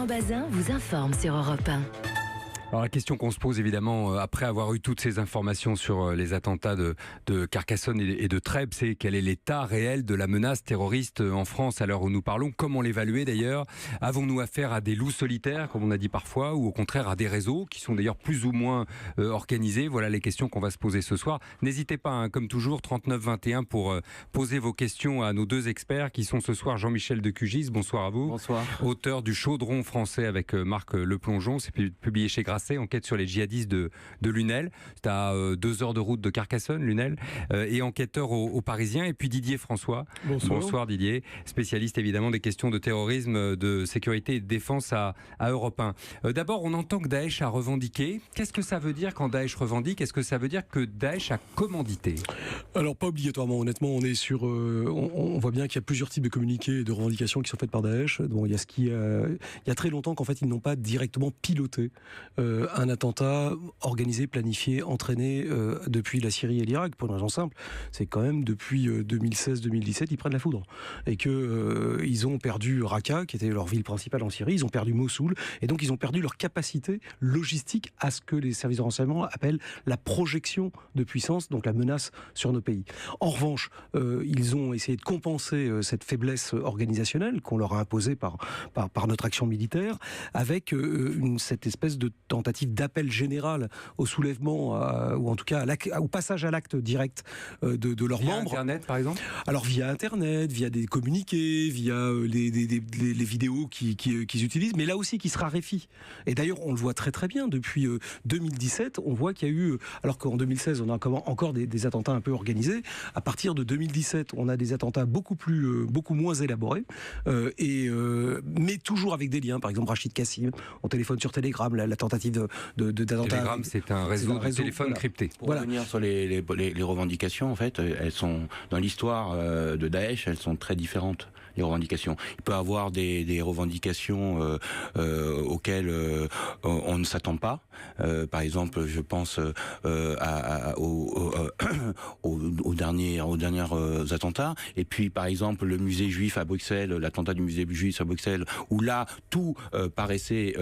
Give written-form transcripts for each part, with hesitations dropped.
Laurent Bazin vous informe sur Europe 1. Alors la question qu'on se pose évidemment après avoir eu toutes ces informations sur les attentats de Carcassonne et de Trèbes, c'est quel est l'état réel de la menace terroriste en France à l'heure où nous parlons. Comment l'évaluer d'ailleurs? Avons-nous affaire à des loups solitaires comme on a dit parfois, ou au contraire à des réseaux qui sont d'ailleurs plus ou moins organisés? Voilà les questions qu'on va se poser ce soir. N'hésitez pas, comme toujours, 3921 pour poser vos questions à nos deux experts qui sont ce soir Jean-Michel Decugis, bonsoir à vous. Bonsoir. Auteur du Chaudron français avec Marc Leplongeon, c'est publié chez Grasset. Enquête sur les djihadistes de Lunel. C'est à 2 heures de route de Carcassonne, Lunel, et enquêteur au Parisien. Et puis Didier François. Bonsoir Didier, spécialiste évidemment des questions de terrorisme, de sécurité et de défense à Europe 1. D'abord, on entend que Daesh a revendiqué. Qu'est-ce que ça veut dire quand Daesh revendique? Est-ce que ça veut dire que Daesh a commandité? Alors pas obligatoirement, honnêtement, on est sur, on voit bien qu'il y a plusieurs types de communiqués et de revendications qui sont faites par Daesh. Bon, il y a très longtemps qu'en fait ils n'ont pas directement piloté un attentat organisé, planifié, entraîné depuis la Syrie et l'Irak, pour une raison simple, c'est quand même depuis 2016-2017 ils prennent la foudre et que ils ont perdu Raqqa, qui était leur ville principale en Syrie, ils ont perdu Mossoul, et donc ils ont perdu leur capacité logistique à ce que les services de renseignement appellent la projection de puissance, donc la menace sur nos pays. En revanche, ils ont essayé de compenser cette faiblesse organisationnelle qu'on leur a imposée par notre action militaire, avec cette espèce de tentative d'appel général au soulèvement, ou en tout cas au passage à l'acte direct de leurs membres. Via Internet, par exemple? Alors via Internet, via des communiqués, via les vidéos qu'ils utilisent, mais là aussi qui se raréfient. Et d'ailleurs, on le voit très très bien, depuis 2017, on voit qu'il y a eu, alors qu'en 2016, on a encore des attentats un peu organisés, à partir de 2017, on a des attentats beaucoup moins élaborés, mais toujours avec des liens. Par exemple, Rachid Kassim, on téléphone sur Telegram, la tentative d'attentat. Telegram, c'est un réseau de téléphone crypté. Pour revenir sur les revendications, en fait, elles sont, dans l'histoire de Daesh, elles sont très différentes, les revendications. Il peut y avoir des revendications auxquelles on ne s'attend pas. Par exemple, je pense aux derniers attentats. Et puis, par exemple, le musée juif à Bruxelles, l'attentat du musée juif à Bruxelles, où là, tout paraissait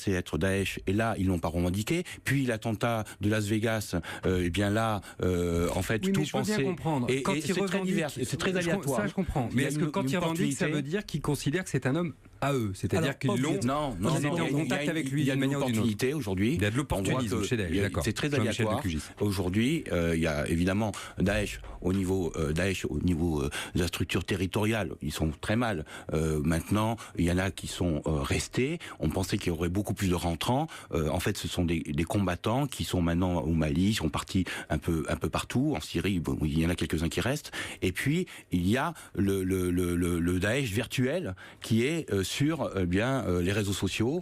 être Daesh, et là ils l'ont pas revendiqué. Puis l'attentat de Las Vegas, et bien là, en fait, oui, tout pensait. Et c'est très divers, c'est très aléatoire. Ça, je comprends. Mais est-ce que quand ils revendiquent, ça veut dire qu'ils considèrent que c'est un homme à eux? C'est-à-dire qu'ils l'ont. Non, ils étaient en contact avec lui d'une manière ou d'une autre. Aujourd'hui. Il y a de l'opportunisme chez Daesh. D'accord. C'est très aléatoire. Aujourd'hui, il y a évidemment Daesh au niveau de la structure territoriale. Ils sont très mal. Maintenant, il y en a qui sont restés. On pensait qu'il y aurait beaucoup plus de rentrants. En fait, ce sont des combattants qui sont maintenant au Mali, ils sont partis un peu partout. En Syrie, bon, il y en a quelques-uns qui restent. Et puis, il y a le Daesh virtuel qui est sur les réseaux sociaux,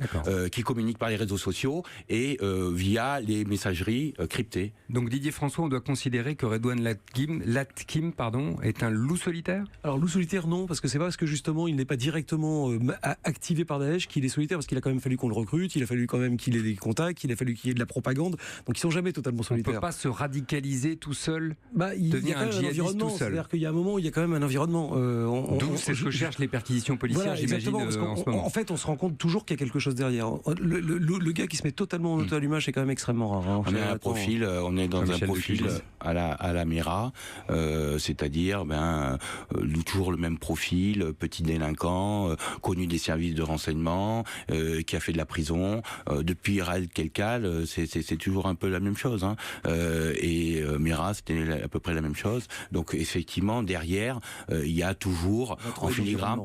qui communique par les réseaux sociaux et via les messageries cryptées. Donc Didier François, on doit considérer que Redouane Latkim est un loup solitaire? Alors loup solitaire non, parce que c'est pas parce que justement il n'est pas directement activé par Daesh qu'il est solitaire, parce qu'il a quand même fallu qu'on le recrute, il a fallu quand même qu'il ait des contacts, il a fallu qu'il y ait de la propagande, donc ils sont jamais totalement solitaires. On peut pas se radicaliser tout seul, il devenir y a un djihadiste tout seul. C'est-à-dire qu'il y a un moment où il y a quand même un environnement. D'où c'est ce que cherchent les perquisitions policières, voilà, j'imagine, en ce moment. En fait, on se rend compte toujours qu'il y a quelque chose derrière. Le gars qui se met totalement en auto-allumage, c'est quand même extrêmement rare. On est dans un profil à la Mera, c'est-à-dire toujours le même profil, petit délinquant, connu des services de renseignement, qui a fait de la prison. Depuis Raed Kelkal, c'est toujours un peu la même chose. Et Mera, c'était à peu près la même chose. Donc effectivement, derrière, il y a toujours en filigrane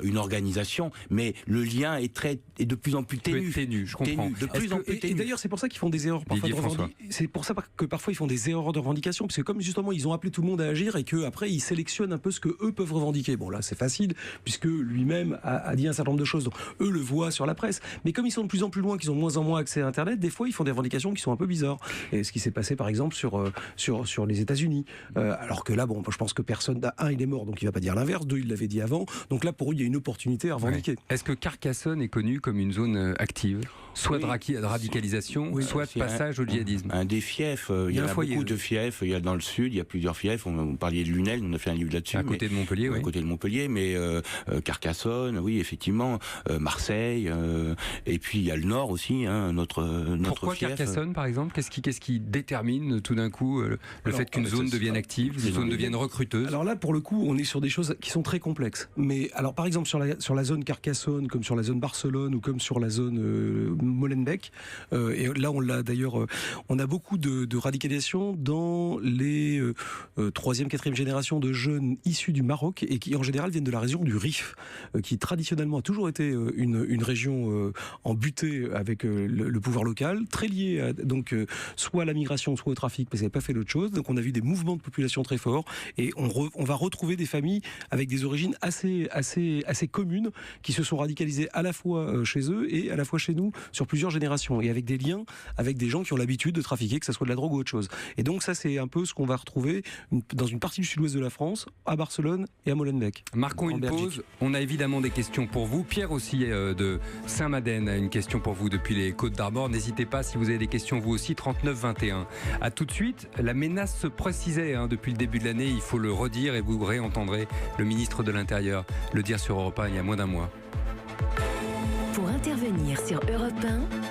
une organisation, mais le lien est de plus en plus ténu. Je comprends. De plus en plus ténu. Et d'ailleurs, c'est pour ça qu'ils font des erreurs parfois. C'est pour ça que parfois ils font des erreurs de revendication, parce que comme justement ils ont appelé tout le monde à agir et que après ils sélectionnent un peu ce que eux peuvent revendiquer. Bon là, c'est facile puisque lui-même a dit un certain nombre de choses. Donc eux le voient sur la presse. Mais comme ils sont de plus en plus loin, qu'ils ont de moins en moins accès à Internet, des fois ils font des revendications qui sont un peu bizarres. Et ce qui s'est passé par exemple sur les États-Unis. Alors que là, je pense que personne. Il est mort, donc il va pas dire l'inverse. 2, il l'avait dit avant. Donc là, pour eux, il y a une opportunité légitimité à revendiquer. Est-ce que Carcassonne est connue comme une zone active, soit de radicalisation, soit de passage au djihadisme? Un des fiefs, il y en a beaucoup de fiefs, il y a dans le sud, il y a plusieurs fiefs, vous parliez de Lunel, on a fait un livre là-dessus. À côté de Montpellier, oui. À côté de Montpellier, mais Carcassonne, oui, effectivement, Marseille, et puis il y a le nord aussi, notre Pourquoi fief. Carcassonne, par exemple? Qu'est-ce qui détermine tout d'un coup le fait qu'une zone devienne active, une zone devienne recruteuse? Alors là, pour le coup, on est sur des choses qui sont très complexes. Mais alors, par exemple, sur la zone Carcassonne, comme sur la zone Barcelone ou comme sur la zone Molenbeek, et là, on l'a d'ailleurs, on a beaucoup de radicalisation dans les 3e, 4e génération de jeunes issus du Maroc et qui, en général, viennent de la région du Rif, qui traditionnellement a toujours été une région en butée avec le pouvoir local, très liée à, donc, soit à la migration, soit au trafic, parce qu'elle n'avait pas fait d'autre chose. Donc, on a vu des mouvements de population très forts et on va retrouver des familles avec des origines assez communes qui se sont radicalisées à la fois chez eux et à la fois chez nous sur plusieurs générations et avec des liens avec des gens qui ont l'habitude de trafiquer, que ce soit de la drogue ou autre chose. Et donc ça, c'est un peu ce qu'on va retrouver dans une partie du sud-ouest de la France, à Barcelone et à Molenbeek. Marquons une pause. On a évidemment des questions pour vous. Pierre aussi de Saint-Madène a une question pour vous depuis les Côtes d'Armor. N'hésitez pas si vous avez des questions vous aussi, 39 21. A tout de suite, la menace se précisait depuis le début de l'année, il faut le redire et vous réentendrez le ministre de l'Intérieur le dire sur Europe 1 il y a moins d'un mois. Pour intervenir sur Europe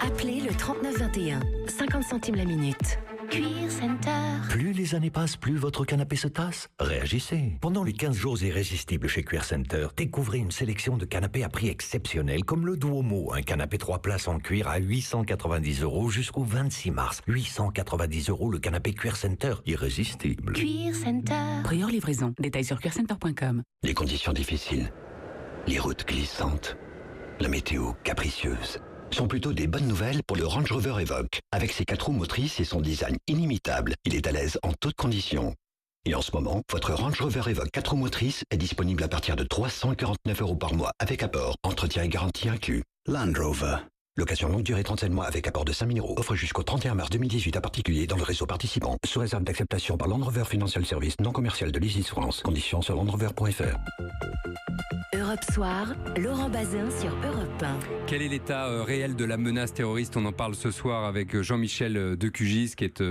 1, appelez le 3921, 50 centimes la minute. Cuir Center. Plus les années passent, plus votre canapé se tasse. Réagissez. Pendant les 15 jours irrésistibles chez Cuir Center, découvrez une sélection de canapés à prix exceptionnel comme le Duomo, un canapé 3 places en cuir à 890 € jusqu'au 26 mars. 890 € le canapé Cuir Center, irrésistible. Cuir Center. Prix hors livraison. Détails sur cuircenter.com. Les conditions difficiles, les routes glissantes, la météo capricieuse sont plutôt des bonnes nouvelles pour le Range Rover Evoque. Avec ses 4 roues motrices et son design inimitable, il est à l'aise en toutes conditions. Et en ce moment, votre Range Rover Evoque 4 roues motrices est disponible à partir de 349 € par mois avec apport, entretien et garantie inclus. Land Rover. Location longue durée 37 mois avec apport de 5 000 €. Offre jusqu'au 31 mars 2018 à particulier dans le réseau participant. Sous réserve d'acceptation par Land Rover Financial Service non commercial de l'Isis France. Conditions sur landrover.fr. Europe Soir, Laurent Bazin sur Europe 1. Quel est l'état réel de la menace terroriste? On en parle ce soir avec Jean-Michel Decugis, qui est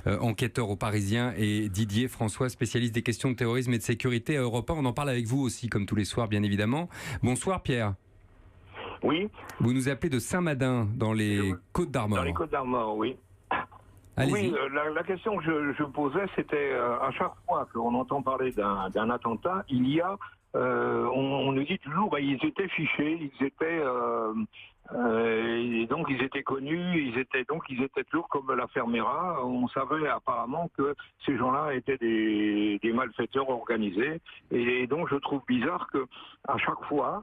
enquêteur au Parisien, et Didier François, spécialiste des questions de terrorisme et de sécurité à Europe 1. On en parle avec vous aussi, comme tous les soirs, bien évidemment. Bonsoir Pierre. Oui. Vous nous appelez de Saint-Madin, dans les Côtes d'Armor. Dans les Côtes d'Armor, oui. Allez-y. Oui, la question que je posais, c'était à chaque fois qu'on entend parler d'un attentat, il y a, on nous dit toujours, ils étaient fichés, ils étaient, et donc ils étaient connus, ils étaient toujours comme l'affaire Mera. On savait apparemment que ces gens-là étaient des malfaiteurs organisés, et donc je trouve bizarre que à chaque fois,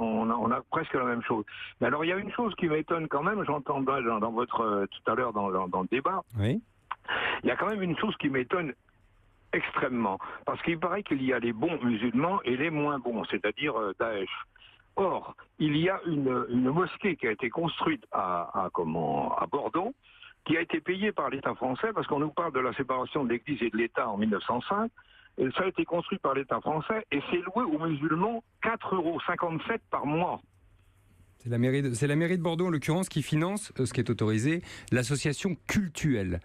on a presque la même chose. Mais alors il y a une chose qui m'étonne quand même. J'entendais dans votre tout à l'heure dans le débat. Oui. Il y a quand même une chose qui m'étonne extrêmement, parce qu'il paraît qu'il y a les bons musulmans et les moins bons, c'est-à-dire Daesh. Or, il y a une mosquée qui a été construite à Bordeaux, qui a été payée par l'État français, parce qu'on nous parle de la séparation de l'Église et de l'État en 1905, et ça a été construit par l'État français, et c'est loué aux musulmans 4,57 € par mois. C'est la mairie de Bordeaux, en l'occurrence, qui finance, ce qui est autorisé, l'association culturelle,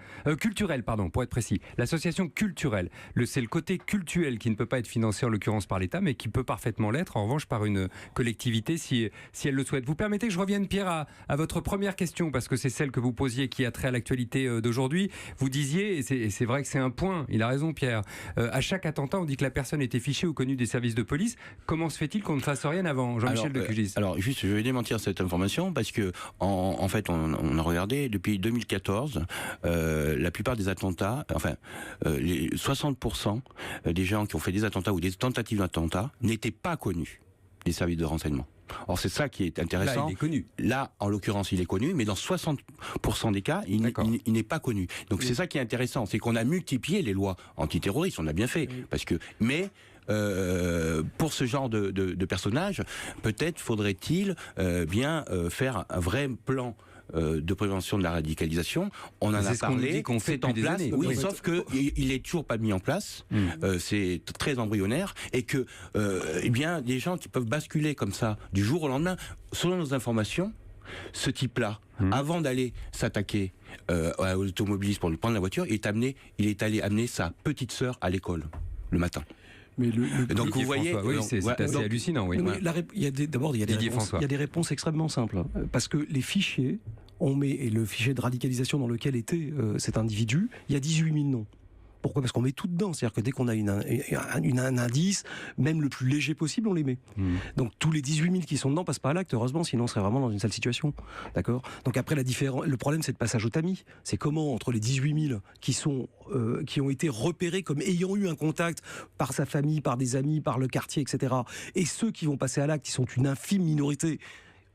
pour être précis. L'association culturelle. C'est le côté cultuel qui ne peut pas être financé, en l'occurrence, par l'État, mais qui peut parfaitement l'être, en revanche, par une collectivité, si elle le souhaite. Vous permettez que je revienne, Pierre, à votre première question, parce que c'est celle que vous posiez qui a trait à l'actualité d'aujourd'hui. Vous disiez, et c'est vrai que c'est un point, il a raison, Pierre, à chaque attentat, on dit que la personne était fichée ou connue des services de police. Comment se fait-il qu'on ne fasse rien avant, Jean-Michel Decugis? Alors, juste, je vais démentir cette information parce que en fait on a regardé depuis 2014 la plupart des attentats, les 60% des gens qui ont fait des attentats ou des tentatives d'attentats n'étaient pas connus des services de renseignement. Or c'est ça qui est intéressant. Là, il est connu. Là, en l'occurrence, il est connu, mais dans 60% des cas, il n'est pas connu. Donc c'est ça qui est intéressant, c'est qu'on a multiplié les lois antiterroristes, on a bien fait, parce que pour ce genre de personnages, peut-être faudrait-il bien faire un vrai plan de prévention de la radicalisation. On en a parlé, c'est en place. Oui, sauf que il est toujours pas mis en place. C'est très embryonnaire et que, eh bien, des gens qui peuvent basculer comme ça du jour au lendemain, selon nos informations, ce type-là, avant d'aller s'attaquer à l'automobiliste pour lui prendre la voiture, il est allé amener sa petite sœur à l'école le matin. Mais donc vous voyez, c'est assez hallucinant. Oui. Il y a des réponses extrêmement simples, parce que les fichiers, on met et le fichier de radicalisation dans lequel était cet individu, il y a 18 000 noms. Pourquoi ? Parce qu'on met tout dedans. C'est-à-dire que dès qu'on a un indice, même le plus léger possible, on les met. Donc tous les 18 000 qui sont dedans passent pas à l'acte, heureusement, sinon on serait vraiment dans une sale situation. D'accord ? Donc après, le problème, c'est le passage au tamis. C'est comment, entre les 18 000 qui ont été repérés comme ayant eu un contact par sa famille, par des amis, par le quartier, etc., et ceux qui vont passer à l'acte, qui sont une infime minorité,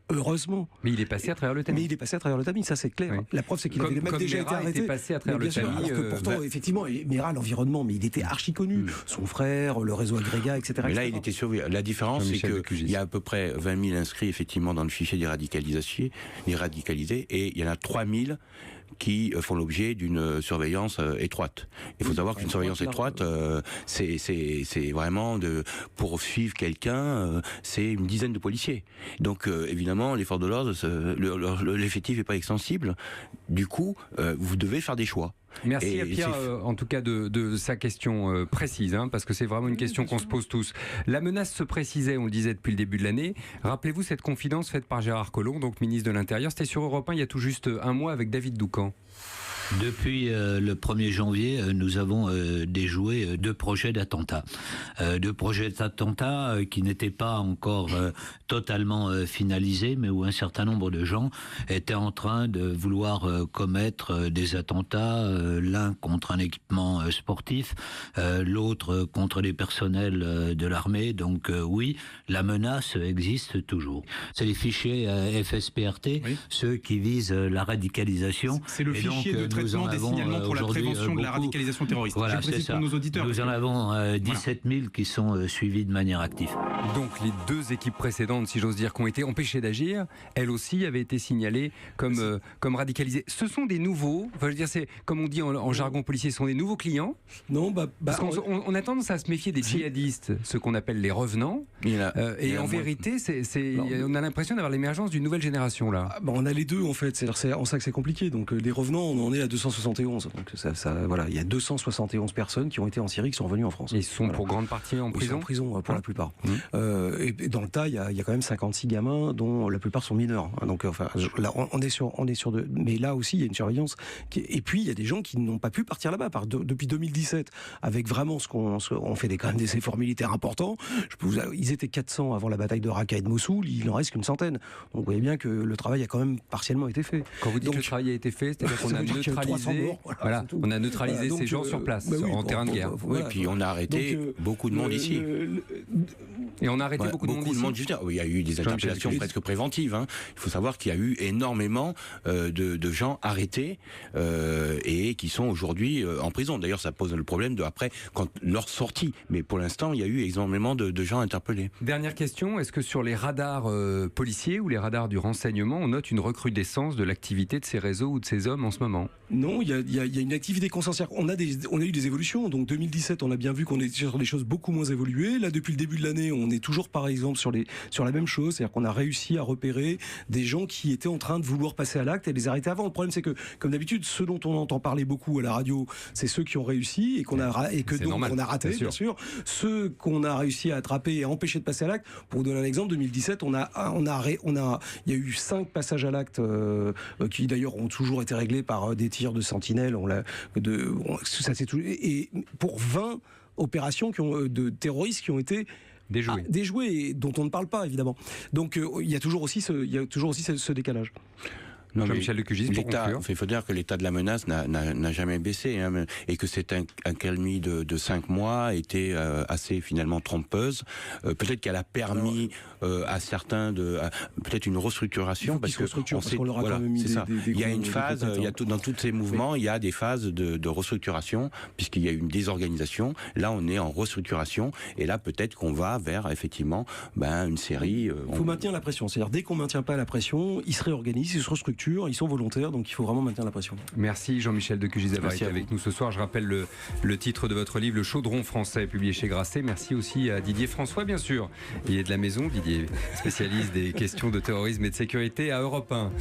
heureusement. Mais il est passé à travers le tamis. Ça c'est clair. Oui. La preuve, c'est qu'il avait même déjà été arrêté. Passé à travers le tamis. Pourtant, effectivement, Mera, l'environnement, mais il était archi connu. Son frère, le réseau Agrégat, etc. Mais là, il était surveillé. La différence, c'est qu'il y a à peu près 20 000 inscrits, effectivement, dans le fichier des radicalisés, et il y en a 3 000 qui font l'objet d'une surveillance étroite. Il faut savoir qu'une surveillance étroite, c'est vraiment pour suivre quelqu'un, c'est une dizaine de policiers. Donc évidemment, les forces de l'ordre, l'effectif n'est pas extensible. Du coup, vous devez faire des choix. Merci à Pierre, en tout cas, de sa question précise, parce que c'est vraiment une question qu'on se pose tous. La menace se précisait, on le disait depuis le début de l'année. Rappelez-vous cette confidence faite par Gérard Collomb, donc ministre de l'Intérieur. C'était sur Europe 1 il y a tout juste un mois avec David Doucan. Depuis le 1er janvier, nous avons déjoué 2 projets d'attentats. 2 projets d'attentats qui n'étaient pas encore totalement finalisés, mais où un certain nombre de gens étaient en train de vouloir commettre des attentats, l'un contre un équipement sportif, l'autre contre les personnels de l'armée. Donc oui, la menace existe toujours. C'est les fichiers FSPRT, ceux qui visent la radicalisation. C'est le fichier de traitement des signalements pour la prévention de la radicalisation terroriste. Voilà, c'est ça. Pour nos auditeurs. Nous en avons 17 000 qui sont suivis de manière active. Donc les 2 équipes précédentes, si j'ose dire, qui ont été empêchées d'agir, elles aussi avaient été signalées comme radicalisées. Ce sont des nouveaux, enfin, je veux dire, c'est comme on dit en jargon policier, ce sont des nouveaux clients. Non, parce qu'on a tendance à se méfier des djihadistes, ceux qu'on appelle les revenants. Et en vérité, on a l'impression d'avoir l'émergence d'une nouvelle génération là. On a les deux en fait. C'est en ça que c'est compliqué. Donc les revenants, on en est à 271. Donc voilà, il y a 271 personnes qui ont été en Syrie, qui sont revenues en France. Et ils sont pour grande partie en prison. Ils sont en prison pour la plupart. Et dans le tas, il y a quand même 56 gamins, dont la plupart sont mineurs. Donc là, on est sur de. Mais là aussi, il y a une surveillance. Et puis il y a des gens qui n'ont pas pu partir là-bas depuis 2017, avec vraiment on fait quand même des efforts militaires importants. Ils étaient 400 avant la bataille de Raqqa et de Mossoul. Il n'en reste qu'une centaine. Donc vous voyez bien que le travail a quand même partiellement été fait. Quand vous dites que le travail a été fait, c'est-à-dire qu'on a neutralisé, ces gens sur place, en terrain de guerre. Oui, puis on a arrêté beaucoup de monde ici. Et on a arrêté beaucoup de monde ici. Il y a eu des interpellations presque préventives. Il faut savoir qu'il y a eu énormément de gens arrêtés et qui sont aujourd'hui en prison. D'ailleurs, ça pose le problème de après, quand leur sortie. Mais pour l'instant, il y a eu énormément de gens interpellés. Dernière question, est-ce que sur les radars policiers ou les radars du renseignement, on note une recrudescence de l'activité de ces réseaux ou de ces hommes en ce moment ? Non, il y a une activité consensuaire. On a eu des évolutions. Donc 2017, on a bien vu qu'on était sur des choses beaucoup moins évoluées. Là, depuis le début de l'année, on est toujours, par exemple, sur la même chose. C'est-à-dire qu'on a réussi à repérer des gens qui étaient en train de vouloir passer à l'acte et les arrêter avant. Le problème, c'est que, comme d'habitude, ceux dont on entend parler beaucoup à la radio, c'est ceux qui ont réussi et qu'on a raté, bien sûr. Ceux qu'on a réussi à attraper et à empêcher de passer à l'acte. Pour vous donner un exemple, 2017, il y a eu 5 passages à l'acte qui d'ailleurs ont toujours été réglés par des tirs de sentinelles. Et pour 20 opérations de terroristes qui ont été déjouées et dont on ne parle pas évidemment. Donc il y a toujours aussi ce décalage. Non, Jean-Michel Lecugisy, pour conclure. Il faut dire que l'état de la menace n'a jamais baissé, et que cette accalmie de 5 mois était assez finalement trompeuse. Peut-être qu'elle a permis à certains peut-être une restructuration, parce qu'on leur a quand même mis il y a une phase, dans tous ces mouvements, il y a des phases de restructuration, puisqu'il y a une désorganisation. Là, on est en restructuration, et là, peut-être qu'on va vers effectivement une série. Il faut maintenir la pression. C'est-à-dire, dès qu'on ne maintient pas la pression, ils se réorganisent, ils se restructurent. rupture, ils sont volontaires, donc il faut vraiment maintenir la pression. Merci Jean-Michel Decugy d'avoir été avec nous ce soir. Je rappelle le titre de votre livre, Le Chaudron français, publié chez Grasset. Merci aussi à Didier François, bien sûr. Il est de la maison, Didier, spécialiste des questions de terrorisme et de sécurité à Europe 1.